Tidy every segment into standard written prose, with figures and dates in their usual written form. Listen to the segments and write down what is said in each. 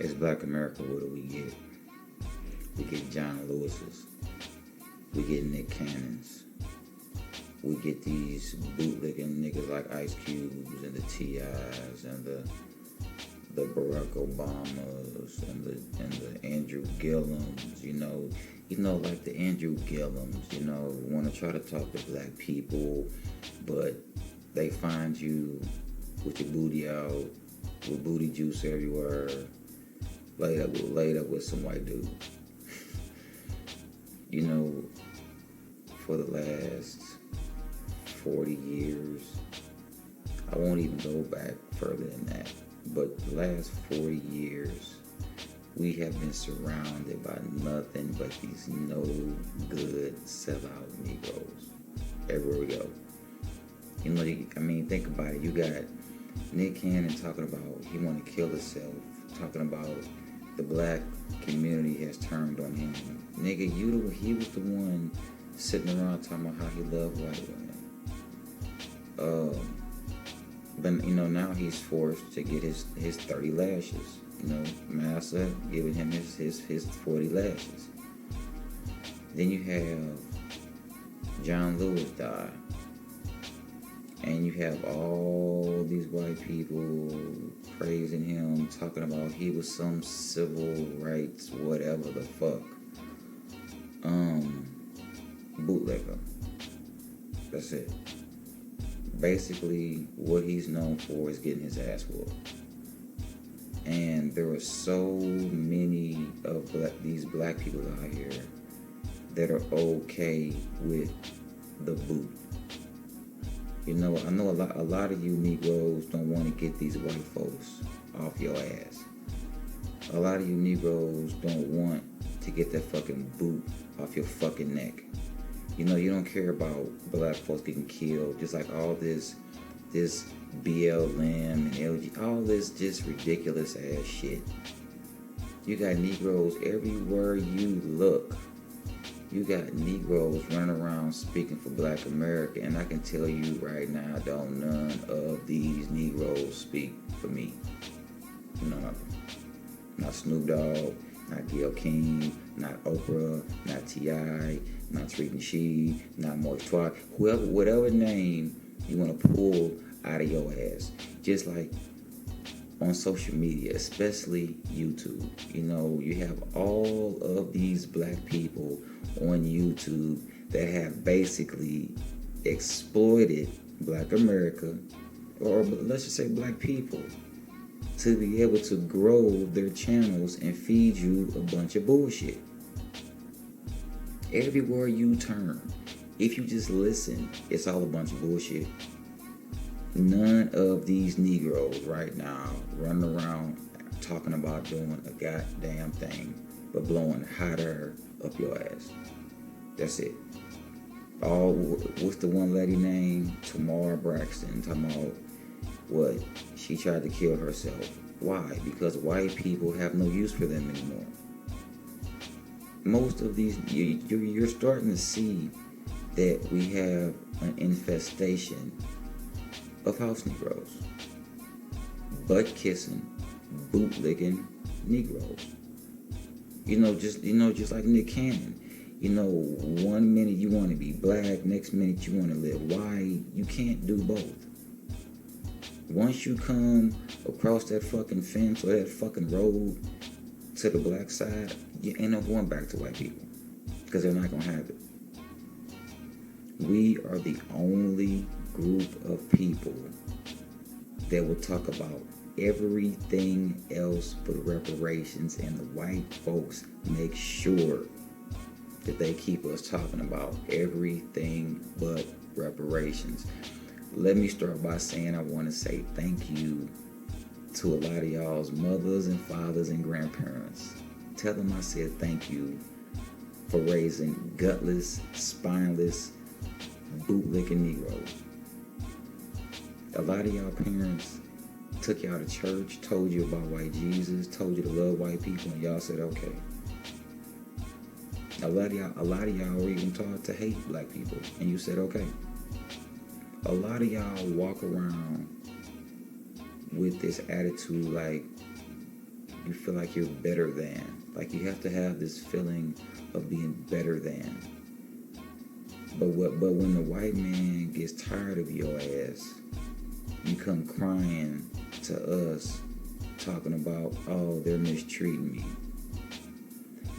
As Black America, what do we get? We get John Lewis's. We get Nick Cannons. We get these bootlicking niggas like Ice Cubes and the T.I.s and the Barack Obamas and the Andrew Gillums, like the Andrew Gillums, want to try to talk to black people, but they find you with your booty out, with booty juice everywhere, laid up with some white dude. For the last 40 years, I won't even go back further than that, but the last 40 years, we have been surrounded by nothing but these no good sellout Negroes everywhere we go. Think about it. You got Nick Cannon talking about he want to kill himself, talking about the black community has turned on him. Nigga, he was the one sitting around talking about how he loved white women. But now he's forced to get his 30 lashes. Massa giving him his 40 lashes. Then you have John Lewis die. And you have all these white people praising him, talking about he was some civil rights, whatever the fuck. Bootlegger. That's it. Basically, what he's known for is getting his ass whooped. And there are so many of these black people out here that are okay with the boot. I know a lot of you Negroes don't want to get these white folks off your ass. A lot of you Negroes don't want to get that fucking boot off your fucking neck. You don't care about black folks getting killed, just like all this B.L.M. and LG, all this just ridiculous ass shit. You got Negroes everywhere you look. You got Negroes running around speaking for Black America, and I can tell you right now, don't none of these Negroes speak for me. None of them. Not Snoop Dogg, not Gayle King, not Oprah, not T.I., not Tariq Nasheed, not Moise Twa, whatever name you want to pull out of your ass. Just like on social media, especially YouTube. You have all of these black people on YouTube that have basically exploited Black America, or let's just say black people, to be able to grow their channels and feed you a bunch of bullshit. Everywhere you turn, if you just listen, it's all a bunch of bullshit. None of these Negroes right now running around talking about doing a goddamn thing but blowing hot air up your ass. That's it. What's the one lady named? Tamar Braxton, talking about what? She tried to kill herself. Why? Because white people have no use for them anymore. Most of these, you're starting to see that we have an infestation of house Negroes, butt kissing, bootlicking Negroes. Just like Nick Cannon. 1 minute you want to be black, next minute you want to live white. You can't do both. Once you come across that fucking fence or that fucking road to the black side, you end up going back to white people because they're not gonna have it. We are the only group of people that will talk about everything else but reparations, and the white folks make sure that they keep us talking about everything but reparations. Let me start by saying I want to say thank you to a lot of y'all's mothers and fathers and grandparents. Tell them I said thank you for raising gutless, spineless, bootlicking Negroes. A lot of y'all parents took y'all to church, told you about white Jesus, told you to love white people, and y'all said okay. A lot of y'all were even taught to hate black people, and you said okay. A lot of y'all walk around with this attitude like, you feel like you're better than. Like you have to have this feeling of being better than. But when the white man gets tired of your ass, you come crying to us talking about, oh, they're mistreating me.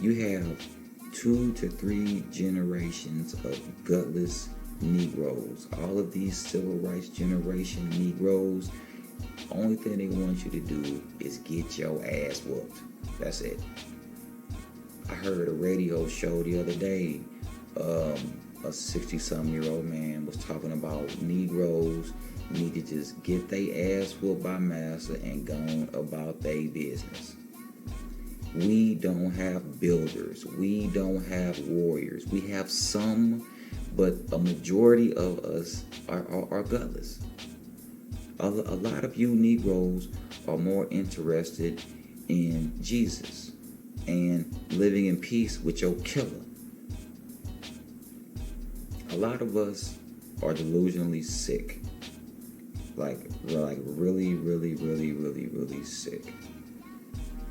You have 2 to 3 generations of gutless Negroes. All of these civil rights generation Negroes, only thing they want you to do is get your ass whooped. That's it. I heard a radio show the other day, a 60-something-year-old man was talking about Negroes need to just get their ass whooped by massa and go on about their business. We don't have builders. We don't have warriors. We have some, but a majority of us are gutless. A lot of you Negroes are more interested in Jesus and living in peace with your killer. A lot of us are delusionally sick. Like really, really, really, really, really sick.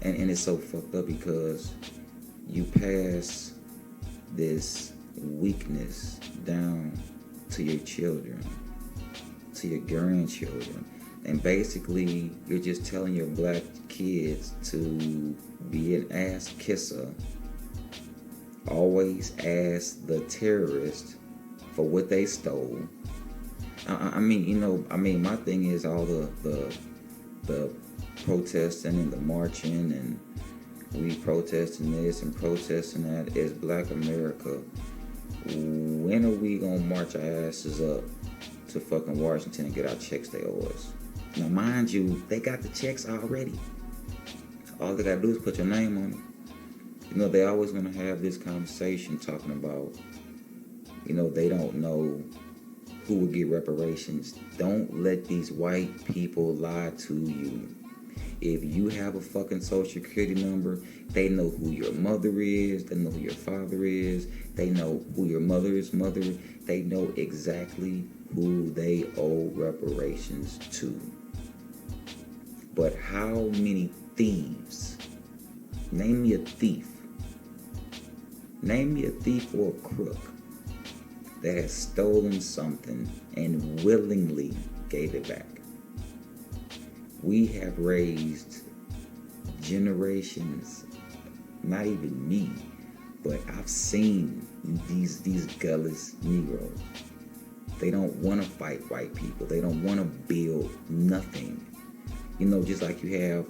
And it's so fucked up because you pass this weakness down to your children, to your grandchildren. And basically, you're just telling your black kids to be an ass kisser. Always ask the terrorist for what they stole. I mean, my thing is all the protesting and the marching, and we protesting this and protesting that as Black America. When are we gonna march our asses up to fucking Washington and get our checks they owe us? Now, mind you, they got the checks already. All they gotta do is put your name on it. You know, they always gonna have this conversation talking about, you know, they don't know who will get reparations. Don't let these white people lie to you. If you have a fucking social security number, they know who your mother is, they know who your father is, they know who your mother's mother is, they know exactly who they owe reparations to. But how many thieves? Name me a thief. Name me a thief or a crook that has stolen something and willingly gave it back. We have raised generations, not even me, but I've seen these gutless Negroes. They don't want to fight white people. They don't want to build nothing. You know, just like you have,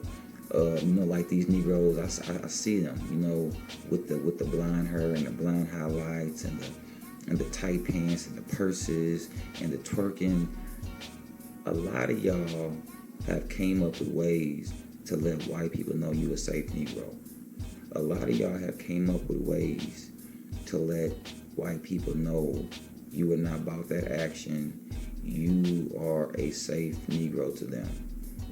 like these Negroes, I see them, you know, with the blonde hair and the blonde highlights and the tight pants and the purses and the twerking. A lot of y'all have came up with ways to let white people know you a safe Negro. A lot of y'all have came up with ways to let white people know you are not about that action. You are a safe Negro to them.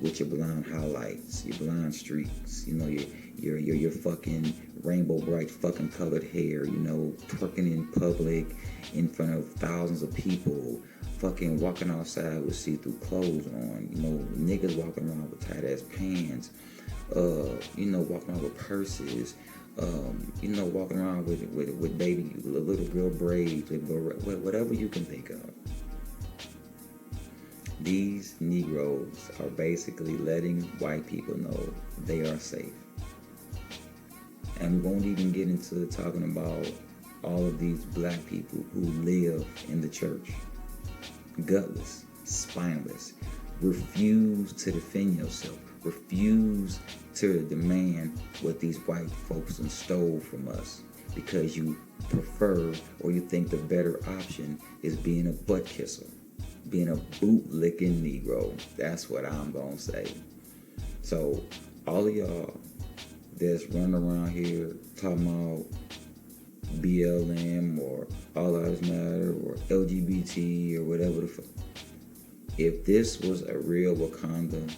With your blonde highlights, your blonde streaks, you know, your fucking rainbow bright fucking colored hair, you know, twerking in public in front of thousands of people, fucking walking outside with see-through clothes on, you know, niggas walking around with tight-ass pants, walking around with purses, walking around with baby, little girl braids, whatever you can think of. These Negroes are basically letting white people know they are safe. And we won't even get into talking about all of these black people who live in the church. Gutless, spineless, refuse to defend yourself, refuse to demand what these white folks stole from us because you prefer or you think the better option is being a butt kisser. Being a boot-licking Negro. That's what I'm going to say. So, all of y'all that's running around here talking about B.L.M. or All Lives Matter or LGBT or whatever the fuck. If this was a real Wakanda,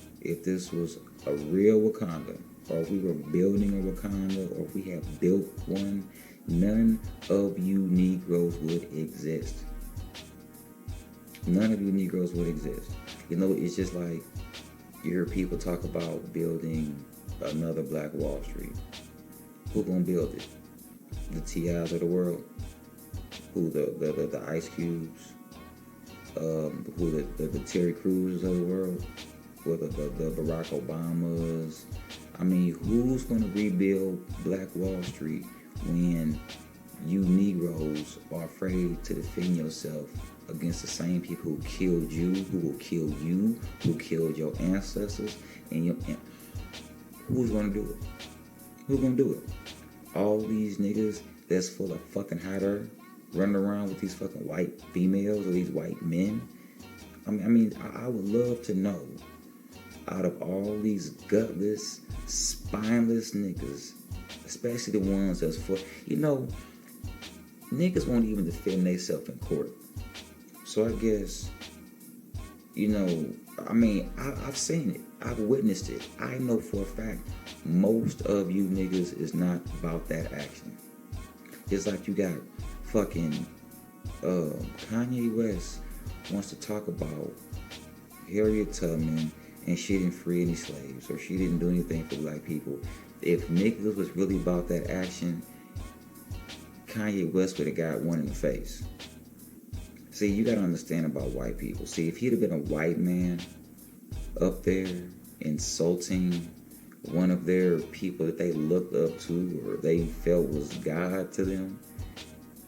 or if we were building a Wakanda, or if we have built one, none of you Negroes would exist. None of you Negroes would exist. You know, it's just like you hear people talk about building another Black Wall Street. Who gonna build it? The T.I.s of the world? Who the Ice Cubes? Who the Terry Crews of the world? Or the Barack Obamas? I mean, who's gonna rebuild Black Wall Street when you Negroes are afraid to defend yourself against the same people who killed you, who will kill you, who killed your ancestors, who's gonna do it? Who's gonna do it? All these niggas that's full of fucking hot air, running around with these fucking white females or these white men. I would love to know, out of all these gutless, spineless niggas, especially the ones that's for, niggas won't even defend themselves in court. So I guess, I've seen it. I've witnessed it. I know for a fact most of you niggas is not about that action. Just like you got fucking Kanye West wants to talk about Harriet Tubman and she didn't free any slaves or she didn't do anything for black people. If niggas was really about that action, Kanye West would have got one in the face. See, you gotta understand about white people. See, if he'd have been a white man up there insulting one of their people that they looked up to or they felt was God to them,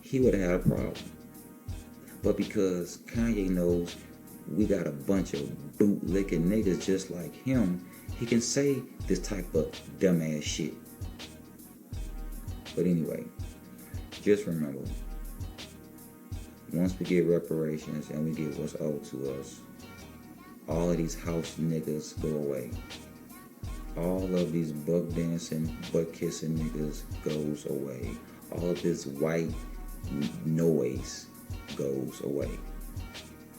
he would have had a problem. But because Kanye knows we got a bunch of boot-licking niggas just like him, he can say this type of dumbass shit. But anyway, just remember, once we get reparations and we get what's owed to us, all of these house niggas go away. All of these buck dancing, butt kissing niggas goes away. All of this white noise goes away.